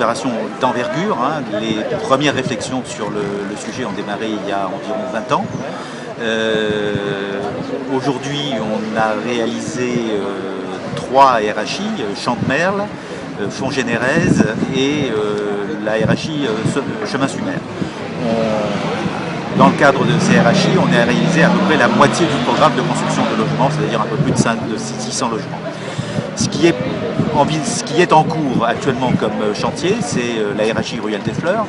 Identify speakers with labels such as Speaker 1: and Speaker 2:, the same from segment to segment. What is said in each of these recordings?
Speaker 1: opération d'envergure. Les premières réflexions sur le sujet ont démarré il y a environ 20 ans. Aujourd'hui, on a réalisé 3 RHI, Champ-de-Merle, Font-Générèse et la RHI Chemin-sur-Mer. Dans le cadre de ces RHI, on a réalisé à peu près la moitié du programme de construction de logements, c'est-à-dire un peu plus de 600 logements. Ce qui est en cours actuellement comme chantier, c'est la RHI Ruelle des Fleurs,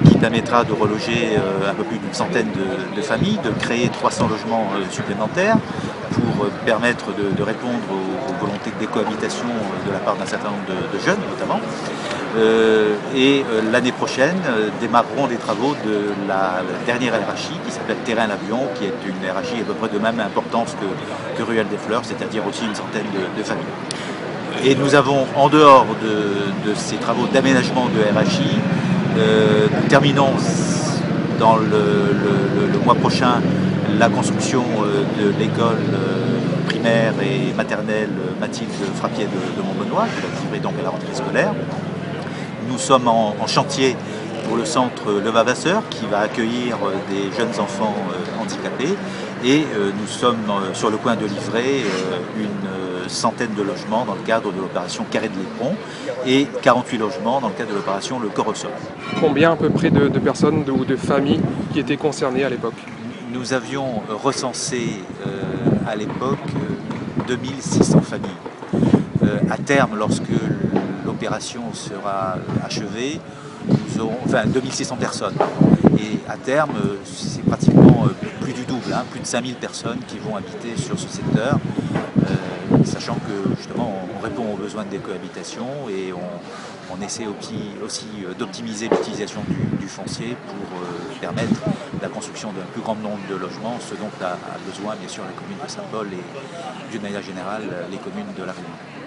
Speaker 1: qui permettra de reloger un peu plus d'une centaine de familles, de créer 300 logements supplémentaires pour permettre de répondre aux volontés de décohabitation de la part d'un certain nombre de jeunes notamment. L'année prochaine démarreront les travaux de la dernière RHI qui s'appelle Terrain-l'Avion, qui est une RHI à peu près de même importance que Ruelle des Fleurs, c'est-à-dire aussi une centaine de familles. Et nous avons, en dehors de ces travaux d'aménagement de RHI, nous terminons dans le mois prochain la construction de l'école primaire et maternelle Mathilde Frappier de Montbenoît, qui va livrer donc à la rentrée scolaire. Nous sommes en chantier pour le centre Levavasseur qui va accueillir des jeunes enfants handicapés et nous sommes sur le point de livrer une centaine de logements dans le cadre de l'opération Carré de l'Éperon et 48 logements dans le cadre de l'opération Le Corps au Sol.
Speaker 2: Combien à peu près de personnes ou de familles qui étaient concernées à l'époque?
Speaker 1: Nous avions recensé à l'époque 2600 familles. À terme, lorsque l'opération sera achevée, nous aurons 2600 personnes. Et à terme, c'est pratiquement plus du double, plus de 5000 personnes qui vont habiter sur ce secteur, sachant que justement on répond aux besoins de décohabitation et on essaie aussi d'optimiser l'utilisation du foncier pour permettre la construction d'un plus grand nombre de logements, ce dont a besoin bien sûr la commune de Saint-Paul et d'une manière générale les communes de la Réunion.